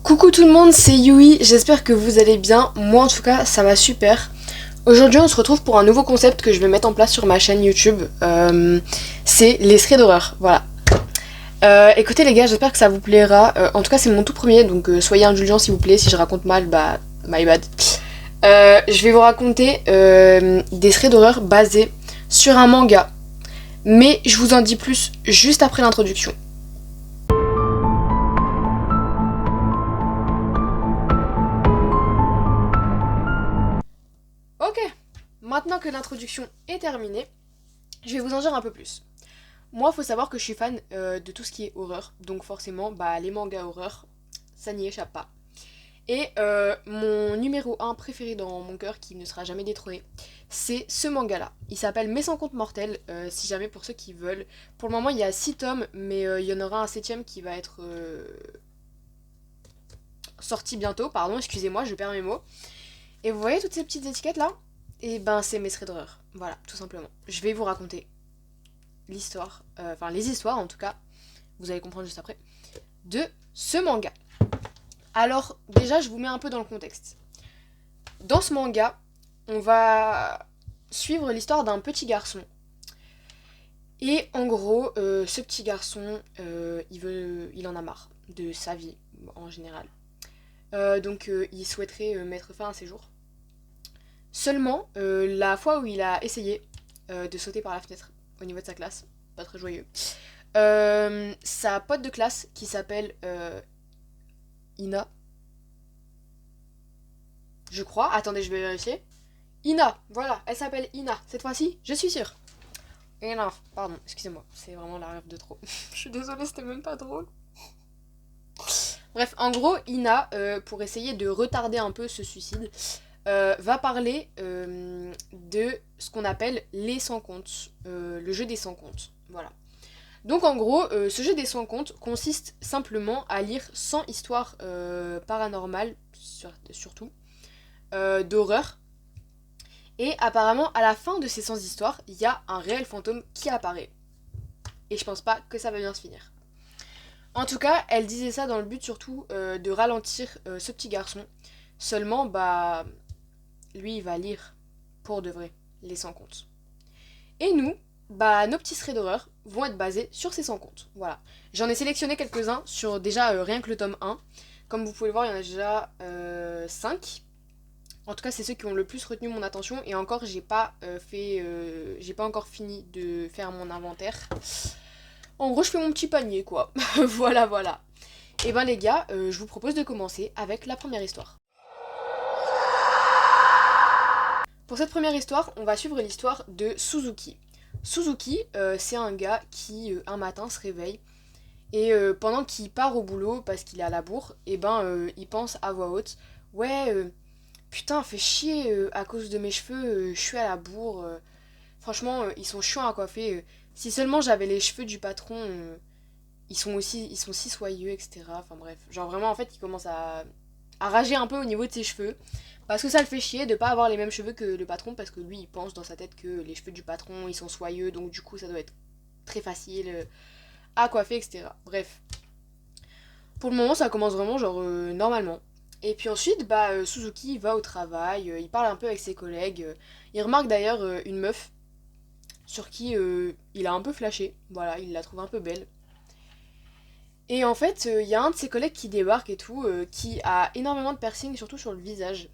Coucou tout le monde, c'est Yui, j'espère que vous allez bien, moi en tout cas ça va super. Aujourd'hui on se retrouve pour un nouveau concept que je vais mettre en place sur ma chaîne YouTube, c'est les threads d'horreur, voilà. Écoutez les gars, j'espère que ça vous plaira, en tout cas c'est mon tout premier, donc soyez indulgents s'il vous plaît, si je raconte mal, bah my bad. Je vais vous raconter des threads d'horreur basés sur un manga, mais je vous en dis plus juste après l'introduction. Ok, maintenant que l'introduction est terminée, je vais vous en dire un peu plus. Moi, faut savoir que je suis fan de tout ce qui est horreur, donc forcément, bah, les mangas horreur, ça n'y échappe pas. Et mon numéro 1 préféré dans mon cœur, qui ne sera jamais détrôné, c'est ce manga-là. Il s'appelle Mes 100 comptes mortels, si jamais pour ceux qui veulent. Pour le moment, il y a 6 tomes, mais il y en aura un 7ème qui va être sorti bientôt. Pardon, excusez-moi, je perds mes mots. Et vous voyez toutes ces petites étiquettes là? Et ben c'est mes threads d'horreur. Voilà, tout simplement. Je vais vous raconter l'histoire, enfin les histoires en tout cas, vous allez comprendre juste après, de ce manga. Alors déjà je vous mets un peu dans le contexte. Dans ce manga, on va suivre l'histoire d'un petit garçon. Et en gros, ce petit garçon, il en a marre de sa vie en général. Donc il souhaiterait mettre fin à ses jours. Seulement, la fois où il a essayé de sauter par la fenêtre au niveau de sa classe, pas très joyeux, sa pote de classe qui s'appelle Ina, je crois, attendez je vais vérifier, Ina, voilà, elle s'appelle Ina, cette fois-ci, je suis sûre. Ina, pardon, excusez-moi, c'est vraiment la rêve de trop. Je suis désolée, c'était même pas drôle. Bref, en gros, Ina, pour essayer de retarder un peu ce suicide, va parler de ce qu'on appelle les 100 comptes, le jeu des 100 comptes, voilà. Donc en gros, ce jeu des 100 comptes consiste simplement à lire 100 histoires paranormales, surtout, d'horreur. Et apparemment, à la fin de ces 100 histoires, il y a un réel fantôme qui apparaît. Et je pense pas que ça va bien se finir. En tout cas, elle disait ça dans le but surtout de ralentir ce petit garçon. Seulement, bah, lui, il va lire pour de vrai les 100 contes. Et nous, bah, nos petits threads d'horreur vont être basés sur ces 100 contes. Voilà. J'en ai sélectionné quelques-uns sur déjà rien que le tome 1. Comme vous pouvez le voir, il y en a déjà 5. En tout cas, c'est ceux qui ont le plus retenu mon attention. Et encore, j'ai pas encore fini de faire mon inventaire. En gros, je fais mon petit panier, quoi. Voilà, voilà. Et ben les gars, je vous propose de commencer avec la première histoire. Pour cette première histoire, on va suivre l'histoire de Suzuki. Suzuki, c'est un gars qui, un matin, se réveille et pendant qu'il part au boulot parce qu'il est à la bourre, et il pense à voix haute, ouais, putain, fait chier à cause de mes cheveux, je suis à la bourre, franchement, ils sont chiants à coiffer, si seulement j'avais les cheveux du patron, ils sont si soyeux, etc. Enfin bref, genre vraiment, en fait, il commence à rager un peu au niveau de ses cheveux. Parce que ça le fait chier de pas avoir les mêmes cheveux que le patron, parce que lui il pense dans sa tête que les cheveux du patron ils sont soyeux, donc du coup ça doit être très facile à coiffer, etc. Bref. Pour le moment ça commence vraiment genre normalement. Et puis ensuite Suzuki va au travail, il parle un peu avec ses collègues, il remarque d'ailleurs une meuf sur qui il a un peu flashé, voilà, il la trouve un peu belle. Et en fait, il y a un de ses collègues qui débarque et tout, qui a énormément de piercings, surtout sur le visage.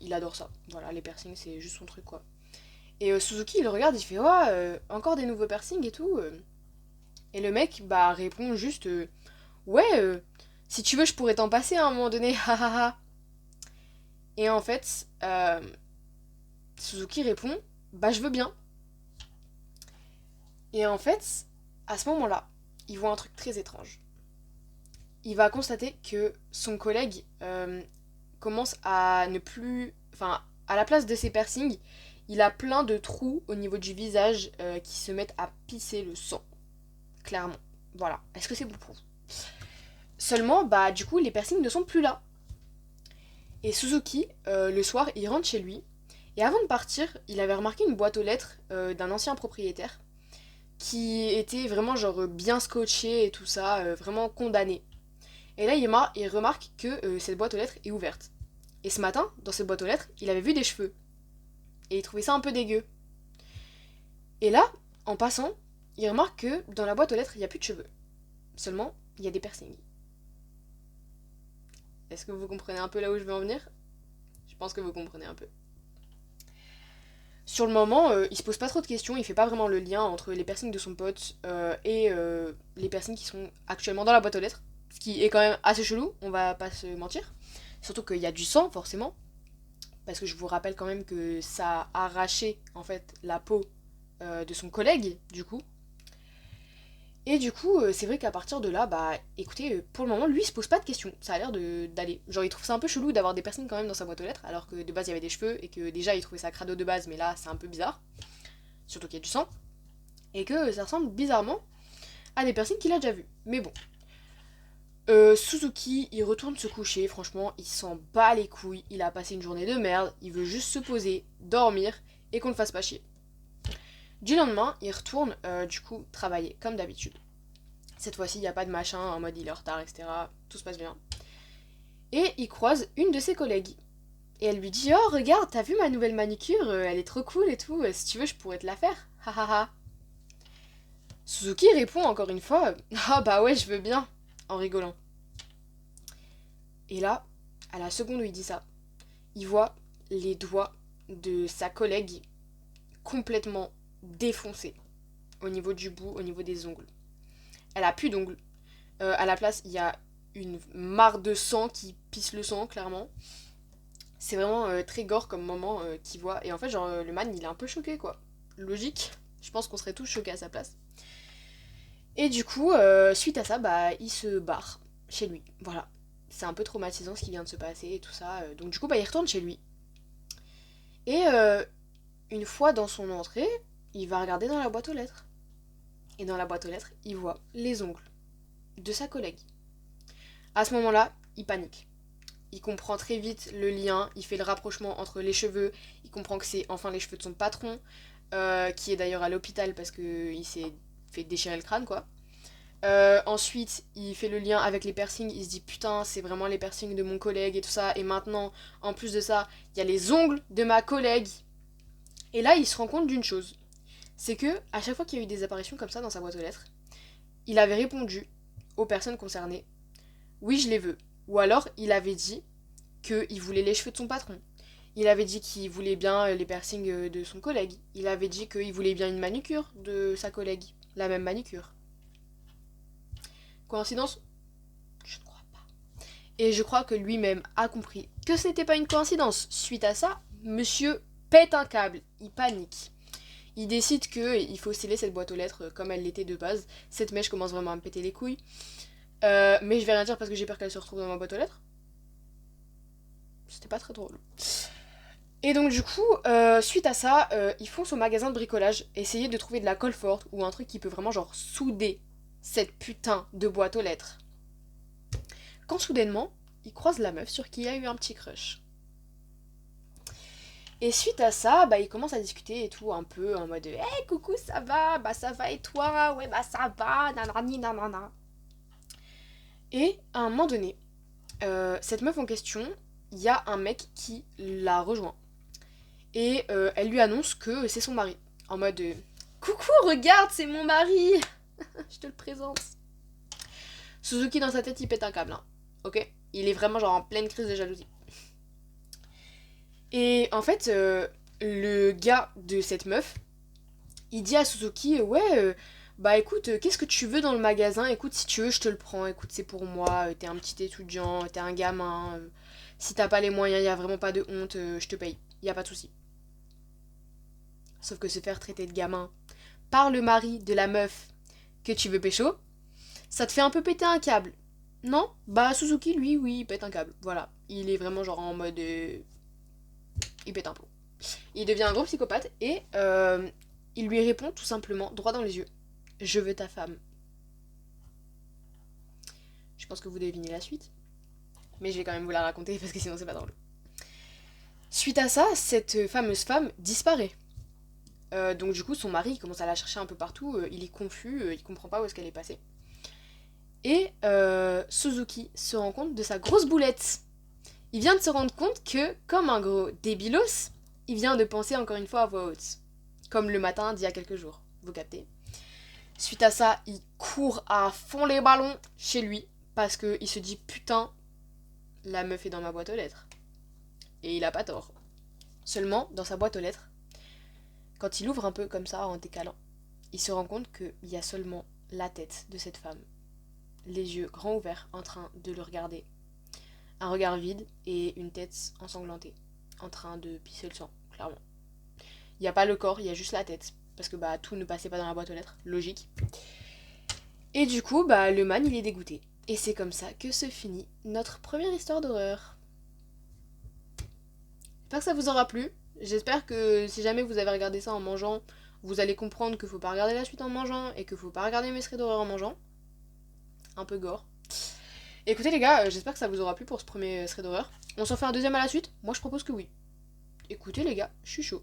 Il adore ça. Voilà, les piercings, c'est juste son truc, quoi. Et Suzuki, il regarde, il fait ouais, encore des nouveaux piercings et tout. Et le mec, bah, répond juste ouais, si tu veux, je pourrais t'en passer à un moment donné, hahaha. Et en fait, Suzuki répond bah, je veux bien. Et en fait, à ce moment-là, il voit un truc très étrange. Il va constater que son collègue commence à ne plus... Enfin, à la place de ses piercings, il a plein de trous au niveau du visage qui se mettent à pisser le sang. Clairement. Voilà. Est-ce que c'est bon pour vous? Seulement, bah du coup, les piercings ne sont plus là. Et Suzuki, le soir, il rentre chez lui. Et avant de partir, il avait remarqué une boîte aux lettres d'un ancien propriétaire qui était vraiment genre bien scotché et tout ça, vraiment condamné. Et là, il remarque que cette boîte aux lettres est ouverte. Et ce matin, dans cette boîte aux lettres, il avait vu des cheveux. Et il trouvait ça un peu dégueu. Et là, en passant, il remarque que dans la boîte aux lettres, il n'y a plus de cheveux. Seulement, il y a des piercings. Est-ce que vous comprenez un peu là où je veux en venir? Je pense que vous comprenez un peu. Sur le moment, il se pose pas trop de questions, il fait pas vraiment le lien entre les piercings de son pote et les piercings qui sont actuellement dans la boîte aux lettres. Ce qui est quand même assez chelou, on va pas se mentir. Surtout qu'il y a du sang, forcément. Parce que je vous rappelle quand même que ça a arraché, en fait, la peau de son collègue, du coup. Et du coup, c'est vrai qu'à partir de là, bah écoutez, pour le moment, lui, il se pose pas de questions. Ça a l'air d'aller. Genre, il trouve ça un peu chelou d'avoir des personnes quand même dans sa boîte aux lettres, alors que de base, il y avait des cheveux, et que déjà, il trouvait ça crado de base, mais là, c'est un peu bizarre. Surtout qu'il y a du sang. Et que ça ressemble bizarrement à des personnes qu'il a déjà vues. Mais bon. Suzuki, il retourne se coucher, franchement, il s'en bat les couilles. Il a passé une journée de merde, il veut juste se poser, dormir, et qu'on le fasse pas chier. Du lendemain, il retourne du coup travailler comme d'habitude. Cette fois-ci, il n'y a pas de machin en mode il est en retard, etc. Tout se passe bien. Et il croise une de ses collègues. Et elle lui dit: Oh, regarde, t'as vu ma nouvelle manicure? Elle est trop cool et tout. Si tu veux, je pourrais te la faire. Hahaha. Suzuki répond encore une fois: Ah bah ouais, je veux bien. En rigolant. Et là, à la seconde où il dit ça, il voit les doigts de sa collègue complètement défoncés. Au niveau du bout, au niveau des ongles. Elle a plus d'ongles. À la place, il y a une mare de sang qui pisse le sang, clairement. C'est vraiment très gore comme moment qu'il voit. Et en fait, genre, le man, il est un peu choqué, quoi. Logique. Je pense qu'on serait tous choqués à sa place. Et du coup, suite à ça, bah, il se barre chez lui. Voilà. C'est un peu traumatisant ce qui vient de se passer et tout ça. Donc du coup, bah, il retourne chez lui. Et une fois dans son entrée, il va regarder dans la boîte aux lettres. Et dans la boîte aux lettres, il voit les ongles de sa collègue. À ce moment-là, il panique. Il comprend très vite le lien, il fait le rapprochement entre les cheveux, il comprend que c'est enfin les cheveux de son patron, qui est d'ailleurs à l'hôpital parce qu'il s'est fait déchirer le crâne, quoi. Ensuite, il fait le lien avec les piercings, il se dit putain, c'est vraiment les piercings de mon collègue et tout ça, et maintenant, en plus de ça, il y a les ongles de ma collègue. Et là, il se rend compte d'une chose, c'est que à chaque fois qu'il y a eu des apparitions comme ça dans sa boîte aux lettres, il avait répondu aux personnes concernées: oui, je les veux. Ou alors, il avait dit qu'il voulait les cheveux de son patron. Il avait dit qu'il voulait bien les piercings de son collègue. Il avait dit qu'il voulait bien une manucure de sa collègue. La même manucure. Coïncidence? Je ne crois pas. Et je crois que lui-même a compris que ce n'était pas une coïncidence. Suite à ça, monsieur pète un câble. Il panique. Il décide qu'il faut sceller cette boîte aux lettres comme elle l'était de base. Cette mèche commence vraiment à me péter les couilles. Mais je vais rien dire parce que j'ai peur qu'elle se retrouve dans ma boîte aux lettres. C'était pas très drôle. Et donc du coup, suite à ça, ils foncent au magasin de bricolage, essayer de trouver de la colle forte ou un truc qui peut vraiment genre souder cette putain de boîte aux lettres. Quand soudainement, ils croisent la meuf sur qui il y a eu un petit crush. Et suite à ça, bah ils commencent à discuter et tout un peu en mode hey, coucou, ça va? Bah ça va et toi? Ouais bah ça va, nanani nanana. Et à un moment donné, cette meuf en question, il y a un mec qui la rejoint. Et elle lui annonce que c'est son mari. En mode coucou, regarde, c'est mon mari. Je te le présente. Suzuki dans sa tête, il pète un câble, hein. Ok? Il est vraiment genre en pleine crise de jalousie. Et en fait, le gars de cette meuf, il dit à Suzuki ouais, bah écoute, qu'est-ce que tu veux dans le magasin? Écoute, si tu veux, je te le prends. Écoute, c'est pour moi. T'es un petit étudiant, t'es un gamin. Si t'as pas les moyens, y a vraiment pas de honte, je te paye. Y a pas de souci. Sauf que se faire traiter de gamin par le mari de la meuf que tu veux pécho, ça te fait un peu péter un câble. Non? Bah Suzuki, lui, oui, il pète un câble. Voilà. Il est vraiment genre en mode... il pète un plomb. Il devient un gros psychopathe et il lui répond tout simplement, droit dans les yeux: je veux ta femme. Je pense que vous devinez la suite. Mais je vais quand même vous la raconter parce que sinon c'est pas drôle. Suite à ça, cette fameuse femme disparaît. Donc du coup, son mari il commence à la chercher un peu partout, il est confus, il comprend pas où est-ce qu'elle est passée. Et Suzuki se rend compte de sa grosse boulette. Il vient de se rendre compte que, comme un gros débilos, il vient de penser encore une fois à voix haute. Comme le matin d'il y a quelques jours, vous captez. Suite à ça, il court à fond les ballons chez lui, parce qu'il se dit putain, la meuf est dans ma boîte aux lettres. Et il a pas tort. Seulement, dans sa boîte aux lettres, quand il ouvre un peu comme ça en décalant, il se rend compte qu'il y a seulement la tête de cette femme, les yeux grands ouverts en train de le regarder. Un regard vide et une tête ensanglantée, en train de pisser le sang, clairement. Il n'y a pas le corps, il y a juste la tête, parce que bah tout ne passait pas dans la boîte aux lettres, logique. Et du coup, bah le man il est dégoûté. Et c'est comme ça que se finit notre première histoire d'horreur. J'espère que ça vous aura plu. J'espère que si jamais vous avez regardé ça en mangeant, vous allez comprendre qu'il faut pas regarder la suite en mangeant et qu'il faut pas regarder mes séries d'horreur en mangeant. Un peu gore. Écoutez les gars, j'espère que ça vous aura plu pour ce premier thread d'horreur. On s'en fait un deuxième à la suite? Moi je propose que oui. Écoutez les gars, je suis chaud.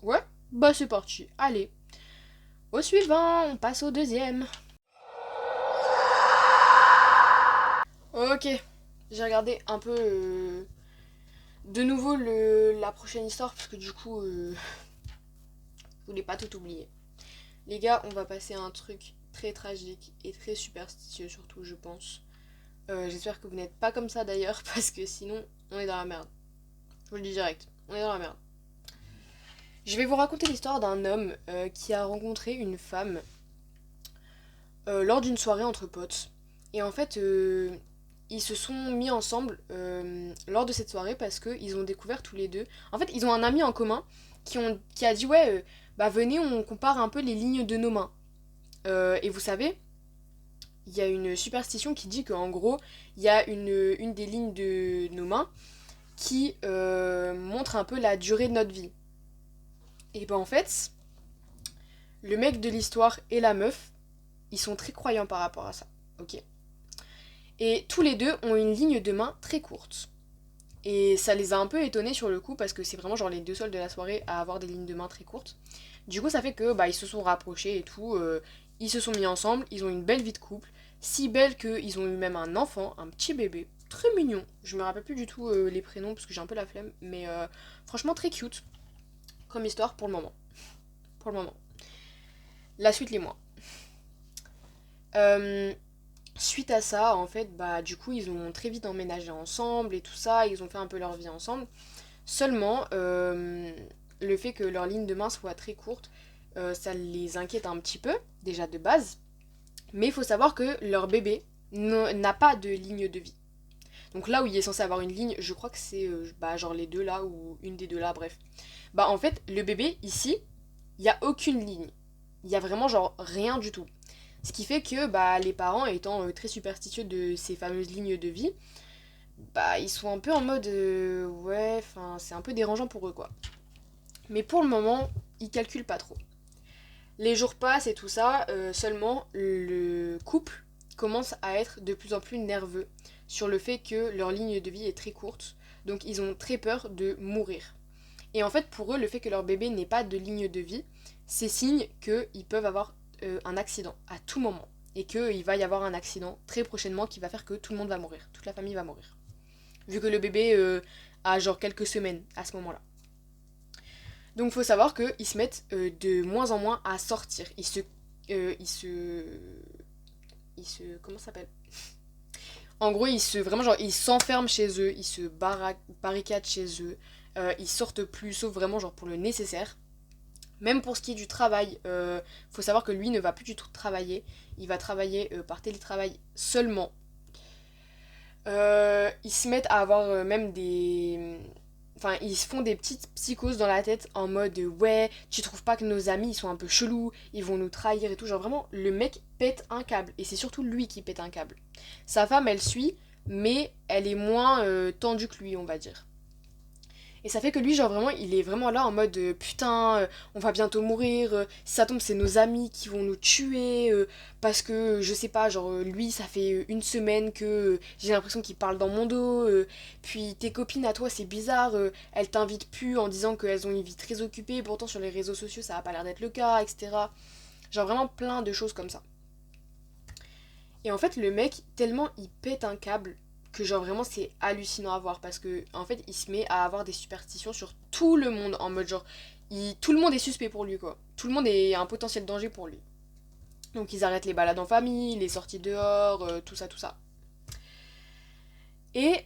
Ouais? Bah c'est parti, allez. Au suivant, on passe au deuxième. Ok, j'ai regardé un peu de nouveau la prochaine histoire parce que du coup, je voulais pas tout oublier. Les gars, on va passer à un truc très tragique et très superstitieux surtout, je pense. J'espère que vous n'êtes pas comme ça d'ailleurs, parce que sinon, on est dans la merde. Je vous le dis direct, on est dans la merde. Je vais vous raconter l'histoire d'un homme qui a rencontré une femme lors d'une soirée entre potes. Et en fait, ils se sont mis ensemble lors de cette soirée parce qu'ils ont découvert tous les deux. En fait, ils ont un ami en commun qui a dit ouais, bah venez, on compare un peu les lignes de nos mains. Et vous savez, il y a une superstition qui dit qu'en gros, il y a une des lignes de nos mains qui montre un peu la durée de notre vie. Et ben en fait, le mec de l'histoire et la meuf, ils sont très croyants par rapport à ça, ok? Et tous les deux ont une ligne de main très courte. Et ça les a un peu étonnés sur le coup parce que c'est vraiment genre les deux seuls de la soirée à avoir des lignes de main très courtes. Du coup ça fait que bah ils se sont rapprochés et tout, ils se sont mis ensemble, ils ont une belle vie de couple, si belle qu'ils ont eu même un enfant, un petit bébé, très mignon. Je me rappelle plus du tout les prénoms parce que j'ai un peu la flemme, mais franchement très cute comme histoire pour le moment. Pour le moment. La suite les mois. Suite à ça, en fait, bah du coup, ils ont très vite emménagé ensemble et tout ça, ils ont fait un peu leur vie ensemble. Seulement, le fait que leur ligne de main soit très courte, ça les inquiète un petit peu, déjà de base. Mais il faut savoir que leur bébé n'a pas de ligne de vie. Donc là où il est censé avoir une ligne, je crois que c'est bah, genre les deux là ou une des deux là, bref. Bah en fait, le bébé ici, il n'y a aucune ligne. Il y a vraiment genre rien du tout. Ce qui fait que bah, les parents, étant très superstitieux de ces fameuses lignes de vie, bah ils sont un peu en mode ouais, enfin c'est un peu dérangeant pour eux quoi. Mais pour le moment, ils calculent pas trop. Les jours passent et tout ça, seulement le couple commence à être de plus en plus nerveux sur le fait que leur ligne de vie est très courte, donc ils ont très peur de mourir. Et en fait, pour eux, le fait que leur bébé n'ait pas de ligne de vie, c'est signe qu'ils peuvent avoir un accident à tout moment. Et qu'il va y avoir un accident très prochainement qui va faire que tout le monde va mourir, toute la famille va mourir. Vu que le bébé a genre quelques semaines à ce moment-là. Donc faut savoir qu'ils se mettent de moins en moins à sortir. Ils se... Comment ça s'appelle? En gros, vraiment, genre, ils s'enferment chez eux, ils se barricadent chez eux, ils sortent plus, sauf vraiment, genre, pour le nécessaire. Même pour ce qui est du travail, faut savoir que lui ne va plus du tout travailler. Il va travailler par télétravail seulement. Ils se mettent à avoir même des... Enfin, ils se font des petites psychoses dans la tête en mode ouais, tu trouves pas que nos amis ils sont un peu chelous, ils vont nous trahir et tout. Genre vraiment, le mec pète un câble. Et c'est surtout lui qui pète un câble. Sa femme, elle suit, mais elle est moins tendue que lui, on va dire. Et ça fait que lui, genre vraiment, il est vraiment là en mode putain, on va bientôt mourir, si ça tombe, c'est nos amis qui vont nous tuer, parce que je sais pas, genre lui, ça fait une semaine que j'ai l'impression qu'il parle dans mon dos, puis tes copines à toi, c'est bizarre, elles t'invitent plus en disant qu'elles ont une vie très occupée, pourtant sur les réseaux sociaux, ça a pas l'air d'être le cas, etc. Genre vraiment plein de choses comme ça. Et en fait, le mec, tellement il pète un câble que genre vraiment c'est hallucinant à voir parce que en fait il se met à avoir des superstitions sur tout le monde en mode genre tout le monde est suspect pour lui quoi. Tout le monde est un potentiel danger pour lui. Donc ils arrêtent les balades en famille, les sorties dehors, tout ça, tout ça. Et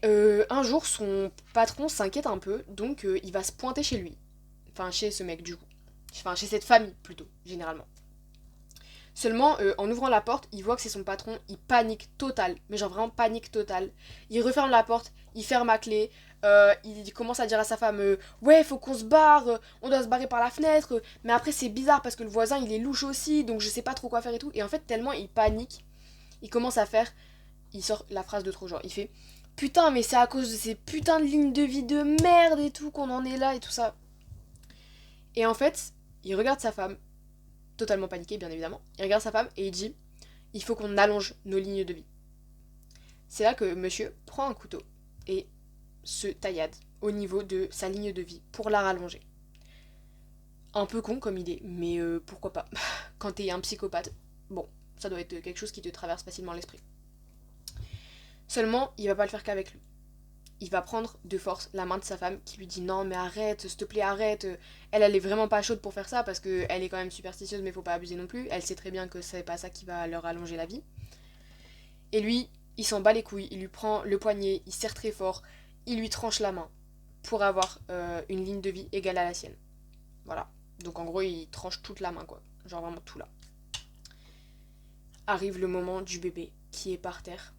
un jour son patron s'inquiète un peu, donc il va se pointer chez lui. Enfin chez ce mec du coup. Enfin chez cette famille plutôt, généralement. Seulement, en ouvrant la porte, il voit que c'est son patron, il panique total, mais genre vraiment panique totale. Il referme la porte, il ferme à clé, il commence à dire à sa femme ouais, faut qu'on se barre, on doit se barrer par la fenêtre, mais après c'est bizarre parce que le voisin il est louche aussi, donc je sais pas trop quoi faire et tout. Et en fait, tellement il panique, il commence à faire, il sort la phrase de trop genre, il fait putain, mais c'est à cause de ces putains de lignes de vie de merde et tout qu'on en est là et tout ça. Et en fait, il regarde sa femme, totalement paniqué bien évidemment, il regarde sa femme et il dit il faut qu'on allonge nos lignes de vie. C'est là que monsieur prend un couteau et se taillade au niveau de sa ligne de vie pour la rallonger. Un peu con comme idée, mais pourquoi pas. Quand t'es un psychopathe, bon, ça doit être quelque chose qui te traverse facilement l'esprit. Seulement, il va pas le faire qu'avec lui. Il va prendre de force la main de sa femme qui lui dit non mais arrête, s'il te plaît arrête. Elle est vraiment pas chaude pour faire ça parce qu'elle est quand même superstitieuse mais faut pas abuser non plus. Elle sait très bien que c'est pas ça qui va leur allonger la vie. Et lui, il s'en bat les couilles, il lui prend le poignet, il serre très fort, il lui tranche la main pour avoir une ligne de vie égale à la sienne. Voilà. Donc en gros, il tranche toute la main quoi. Genre vraiment tout là. Arrive le moment du bébé qui est par terre.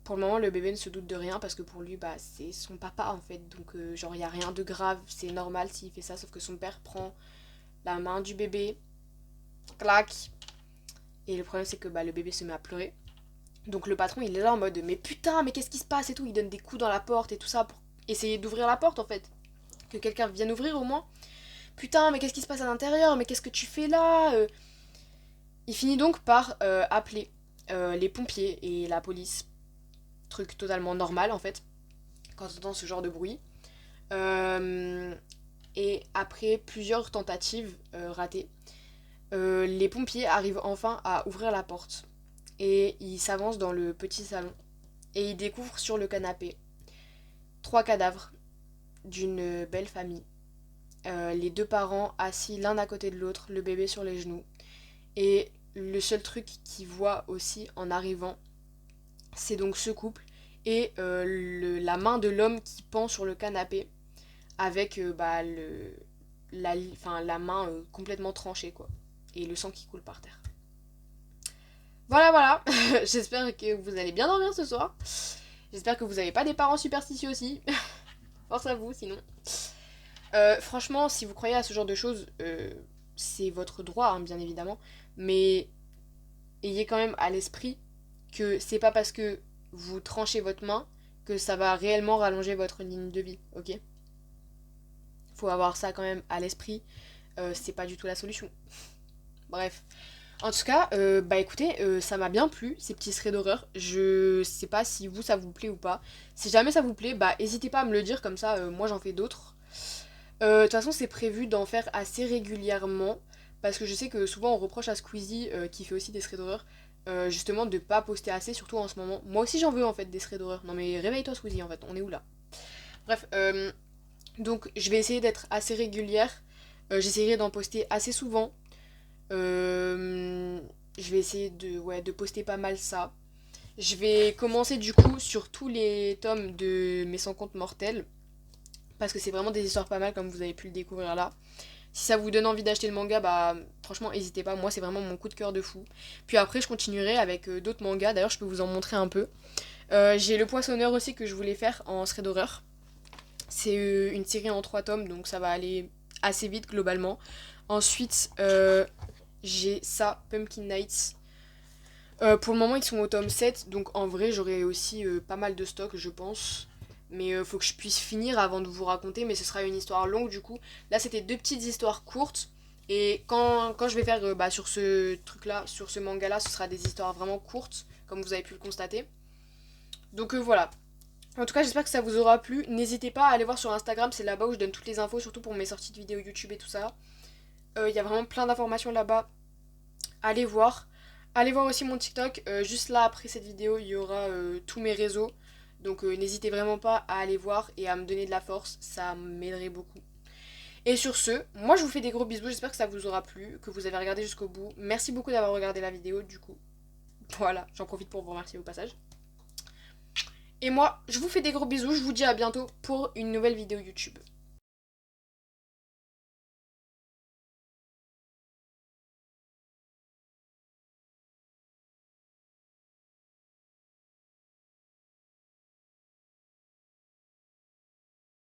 Pour le moment, le bébé ne se doute de rien parce que pour lui, bah, c'est son papa en fait. Donc, genre, il n'y a rien de grave, c'est normal s'il fait ça. Sauf que son père prend la main du bébé, clac. Et le problème, c'est que bah, le bébé se met à pleurer. Donc, le patron, il est là en mode mais putain, mais qu'est-ce qui se passe et tout. Il donne des coups dans la porte et tout ça pour essayer d'ouvrir la porte en fait. Que quelqu'un vienne ouvrir au moins. Putain, mais qu'est-ce qui se passe à l'intérieur? Mais qu'est-ce que tu fais là? Il finit donc par appeler les pompiers et la police. Truc totalement normal en fait quand on entend ce genre de bruit. Et après plusieurs tentatives ratées, les pompiers arrivent enfin à ouvrir la porte. Et ils s'avancent dans le petit salon. Et ils découvrent sur le canapé 3 cadavres d'une belle famille. Les 2 parents assis l'un à côté de l'autre, le bébé sur les genoux. Et le seul truc qu'ils voient aussi en arrivant, c'est donc ce couple et la main de l'homme qui pend sur le canapé avec bah, la main complètement tranchée quoi. Et le sang qui coule par terre. Voilà voilà, j'espère que vous allez bien dormir ce soir. J'espère que vous n'avez pas des parents superstitieux aussi. Force à vous sinon. Franchement, si vous croyez à ce genre de choses, c'est votre droit hein, bien évidemment. Mais ayez quand même à l'esprit que c'est pas parce que vous tranchez votre main que ça va réellement rallonger votre ligne de vie, ok? Faut avoir ça quand même à l'esprit, c'est pas du tout la solution. Bref. En tout cas, bah écoutez, ça m'a bien plu, ces petits threads d'horreur. Je sais pas si vous, ça vous plaît ou pas. Si jamais ça vous plaît, bah n'hésitez pas à me le dire, comme ça, moi j'en fais d'autres. De toute façon, c'est prévu d'en faire assez régulièrement, parce que je sais que souvent on reproche à Squeezie, qui fait aussi des threads d'horreur, justement de pas poster assez, surtout en ce moment. Moi aussi j'en veux en fait des threads d'horreur. Non mais réveille-toi Squeezie en fait, on est où là? Bref, donc je vais essayer d'être assez régulière, j'essaierai d'en poster assez souvent. Je vais essayer de poster pas mal ça. Je vais commencer du coup sur tous les tomes de Mes 100 contes mortels, parce que c'est vraiment des histoires pas mal comme vous avez pu le découvrir là. Si ça vous donne envie d'acheter le manga, bah franchement n'hésitez pas, moi c'est vraiment mon coup de cœur de fou. Puis après je continuerai avec d'autres mangas, d'ailleurs je peux vous en montrer un peu. J'ai Le Poissonneur aussi que je voulais faire en thread d'horreur. C'est une série en 3 tomes, donc ça va aller assez vite globalement. Ensuite, j'ai ça, Pumpkin Nights. Pour le moment, ils sont au tome 7, donc en vrai, j'aurai aussi pas mal de stock, je pense. Mais faut que je puisse finir avant de vous raconter, mais ce sera une histoire longue du coup. Là, c'était 2 petites histoires courtes. Et quand je vais faire bah, sur ce truc-là, sur ce manga-là, ce sera des histoires vraiment courtes, comme vous avez pu le constater. Donc voilà. En tout cas, j'espère que ça vous aura plu. N'hésitez pas à aller voir sur Instagram, c'est là-bas où je donne toutes les infos, surtout pour mes sorties de vidéos YouTube et tout ça. Il y a vraiment plein d'informations là-bas. Allez voir. Allez voir aussi mon TikTok, juste là après cette vidéo il y aura tous mes réseaux. Donc n'hésitez vraiment pas à aller voir et à me donner de la force, ça m'aiderait beaucoup. Et sur ce, moi je vous fais des gros bisous, j'espère que ça vous aura plu, que vous avez regardé jusqu'au bout. Merci beaucoup d'avoir regardé la vidéo du coup. Voilà, j'en profite pour vous remercier au passage. Et moi, je vous fais des gros bisous, je vous dis à bientôt pour une nouvelle vidéo YouTube.